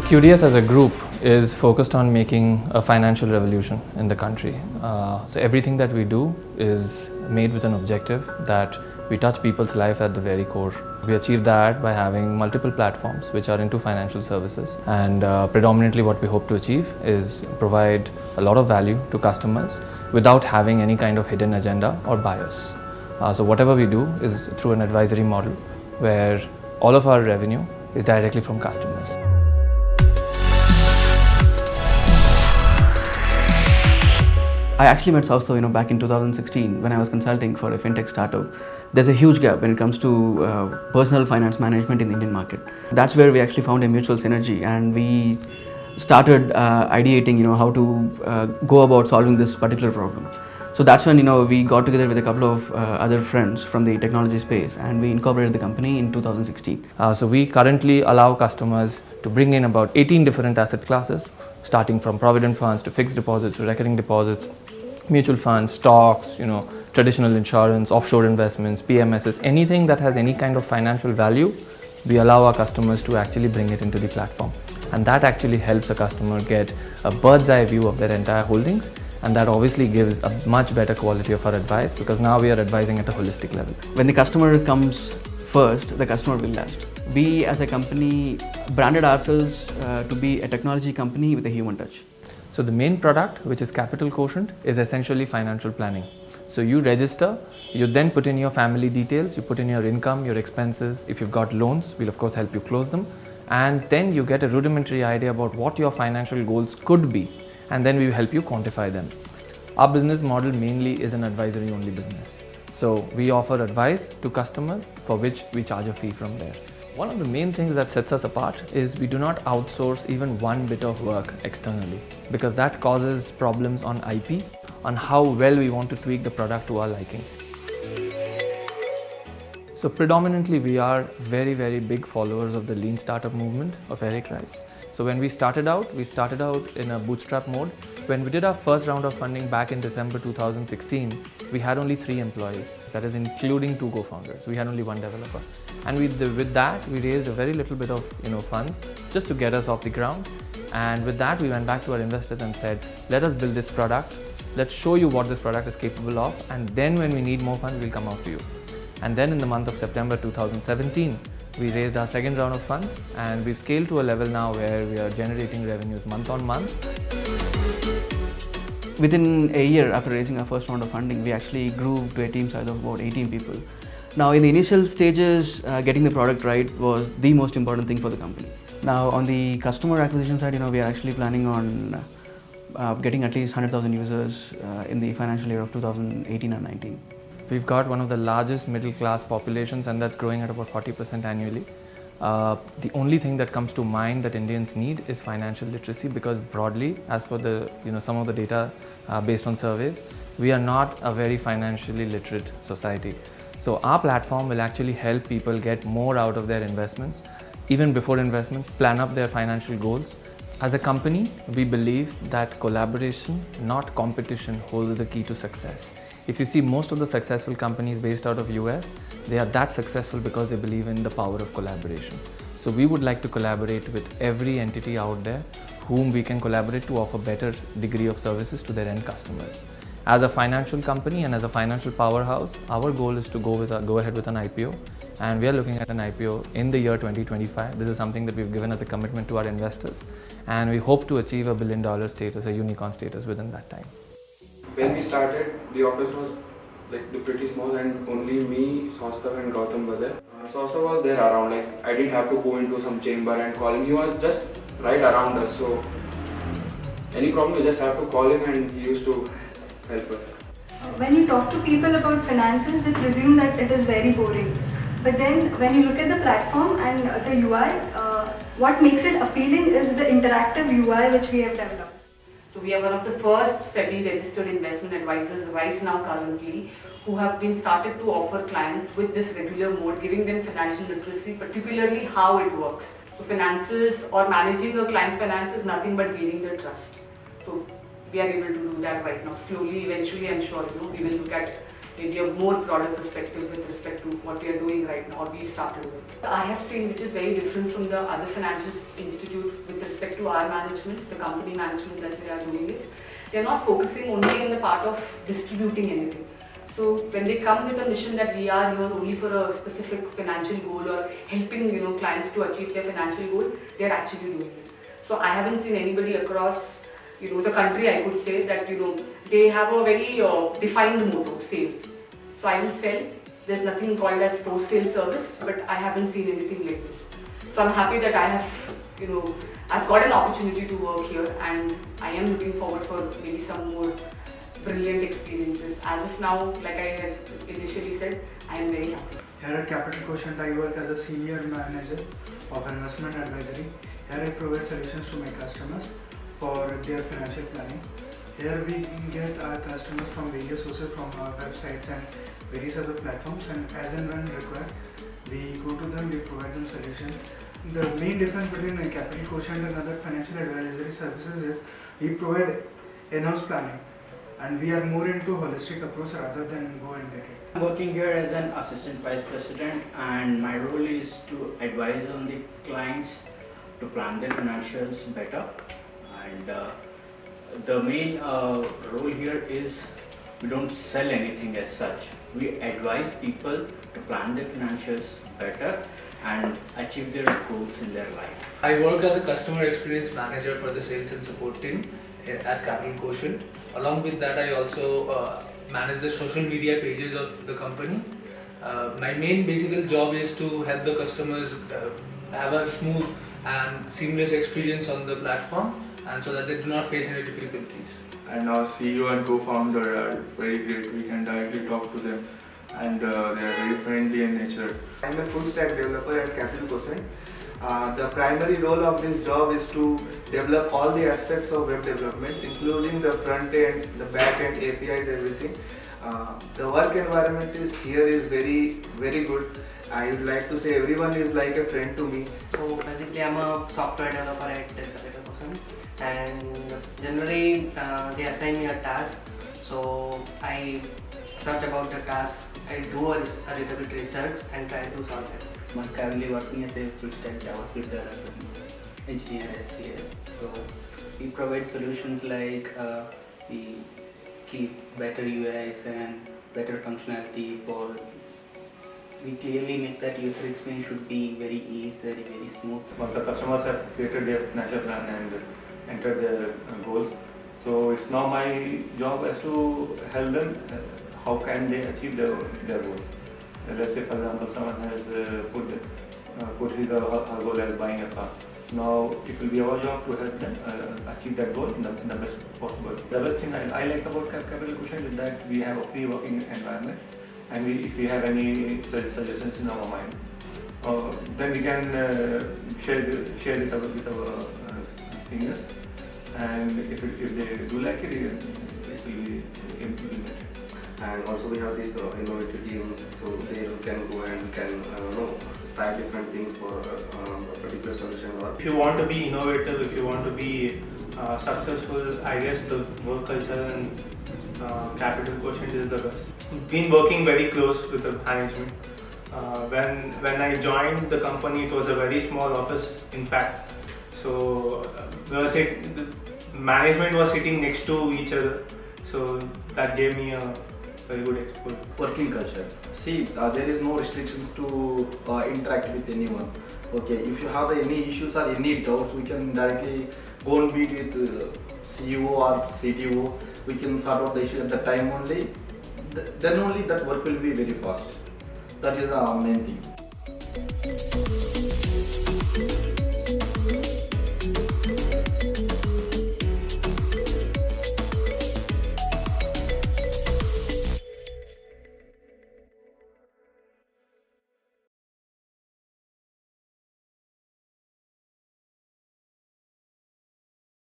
QDS as a group is focused on making a financial revolution in the country. So everything that we do is made with an objective that we touch people's life at the very core. We achieve that by having multiple platforms which are into financial services, and predominantly what we hope to achieve is provide a lot of value to customers without having any kind of hidden agenda or bias. So whatever we do is through an advisory model where all of our revenue is directly from customers. I actually met Saustava, back in 2016 when I was consulting for a fintech startup. There's a huge gap when it comes to personal finance management in the Indian market. That's where we actually found a mutual synergy, and we started ideating, how to go about solving this particular problem. So that's when, we got together with a couple of other friends from the technology space, and we incorporated the company in 2016. So we currently allow customers to bring in about 18 different asset classes, starting from provident funds to fixed deposits to recurring deposits, mutual funds, stocks, traditional insurance, offshore investments, PMSs, anything that has any kind of financial value, we allow our customers to actually bring it into the platform. And that actually helps a customer get a bird's eye view of their entire holdings, and that obviously gives a much better quality of our advice, because now we are advising at a holistic level. When the customer comes first, the customer will last. We as a company branded ourselves to be a technology company with a human touch. So the main product, which is Capital Quotient, is essentially financial planning. So you register, you then put in your family details, you put in your income, your expenses. If you've got loans, we'll of course help you close them. And then you get a rudimentary idea about what your financial goals could be. And then we will help you quantify them. Our business model mainly is an advisory only business. So we offer advice to customers for which we charge a fee from there. One of the main things that sets us apart is we do not outsource even one bit of work externally, because that causes problems on IP, on how well we want to tweak the product to our liking. So predominantly we are very, very big followers of the lean startup movement of Eric Rice. So when we started out in a bootstrap mode. When we did our first round of funding back in December 2016, we had only 3 employees, that is including 2 co-founders. We had only 1 developer. And with that, we raised a very little bit of funds just to get us off the ground. And with that, we went back to our investors and said, let us build this product. Let's show you what this product is capable of. And then when we need more funds, we'll come out to you. And then in the month of September 2017, we raised our second round of funds, and we've scaled to a level now where we are generating revenues month on month. Within a year after raising our first round of funding, we actually grew to a team size of about 18 people. Now, in the initial stages, getting the product right was the most important thing for the company. Now, on the customer acquisition side, we are actually planning on getting at least 100,000 users in the financial year of 2018 and 19. We've got one of the largest middle class populations, and that's growing at about 40% annually. The only thing that comes to mind that Indians need is financial literacy, because broadly, as per the some of the data based on surveys, we are not a very financially literate society. So our platform will actually help people get more out of their investments, even before investments, plan up their financial goals. As a company, we believe that collaboration, not competition, holds the key to success. If you see most of the successful companies based out of US, they are that successful because they believe in the power of collaboration. So we would like to collaborate with every entity out there whom we can collaborate to offer better degree of services to their end customers. As a financial company and as a financial powerhouse, our goal is to go ahead with an IPO. And we are looking at an IPO in the year 2025. This is something that we've given as a commitment to our investors. And we hope to achieve $1 billion status, a unicorn status within that time. When we started, the office was pretty small, and only me, Saustava and Gautam were there. Saustava was there around, I didn't have to go into some chamber and call him. He was just right around us, so any problem we just have to call him, and he used to help us. When you talk to people about finances, they presume that it is very boring. But then when you look at the platform and the UI, what makes it appealing is the interactive UI which we have developed. So we are one of the first SEBI registered investment advisors right now currently who have been started to offer clients with this regular mode, giving them financial literacy, particularly how it works. So finances or managing a client's finances is nothing but gaining their trust. So we are able to do that right now. Slowly, eventually, I'm sure we will look at maybe a more broader perspective with respect to what we are doing right now or we've started with. I have seen, which is very different from the other financial institute with respect to our management, the company management that we are doing is, they are not focusing only in the part of distributing anything. So when they come with a mission that we are here only for a specific financial goal or helping clients to achieve their financial goal, they are actually doing it. So I haven't seen anybody across the country, I could say, that they have a very defined motto, sales. So I will sell. There's nothing called as post-sale service, but I haven't seen anything like this. So I'm happy that I have, I've got an opportunity to work here, and I am looking forward for maybe some more brilliant experiences. As of now, like I had initially said, I am very happy. Here at Capital Quotient, I work as a senior manager of investment advisory. Here I provide solutions to my customers for their financial planning. Here we get our customers from various sources, from our websites and various other platforms, and as and when required, we go to them, we provide them solutions. The main difference between a Capital Quotient and other financial advisory services is we provide in-house planning, and we are more into holistic approach rather than go and get it. I'm working here as an assistant vice president, and my role is to advise on the clients to plan their financials better. And the main role here is we don't sell anything as such. We advise people to plan their financials better and achieve their goals in their life. I work as a customer experience manager for the sales and support team at Capital Quotient. Along with that, I also manage the social media pages of the company. My main basic job is to help the customers have a smooth and seamless experience on the platform, and so that they do not face any difficulties. And our CEO and co-founder are very great. We can directly talk to them, and they are very friendly in nature. I'm a full stack developer at Capital Quotient. The primary role of this job is to develop all the aspects of web development, including the front end, the back end, APIs, everything. The work environment here is very good. I would like to say everyone is like a friend to me. So basically I'm a software developer at Capital Quotient, and generally they assign me a task, so I search about the task, I do a little bit research and try to solve it. I'm currently working as a full stack JavaScript engineer here. So we provide solutions like we keep better UIs and better functionality for. We clearly make that user experience should be very easy, very smooth. Once the customers have created their financial plan and entered their goals, so it's now my job as to help them how can they achieve their goals. Let's say, for example, someone has put his or her goal as buying a car. Now it will be our job to help them achieve that goal in the best possible. The best thing I like about Capital Quotient is that we have a free working environment, and if we have any suggestions in our mind, then we can share it with our seniors, and if they do like it will be implemented. And also we have this innovative team, so they can go and can try different things for a particular solution. If you want to be innovative, if you want to be successful, I guess the work culture in Capital Quotient is the best. Been working very close with the management. When I joined the company, it was a very small office, in fact. So the management was sitting next to each other, so that gave me a very good exposure. Working culture. See, there is no restrictions to interact with anyone. Okay, if you have any issues or any doubts, we can directly go and meet with CEO or CTO. We can sort out the issue at the time only. Then only that work will be very fast. That is the main thing.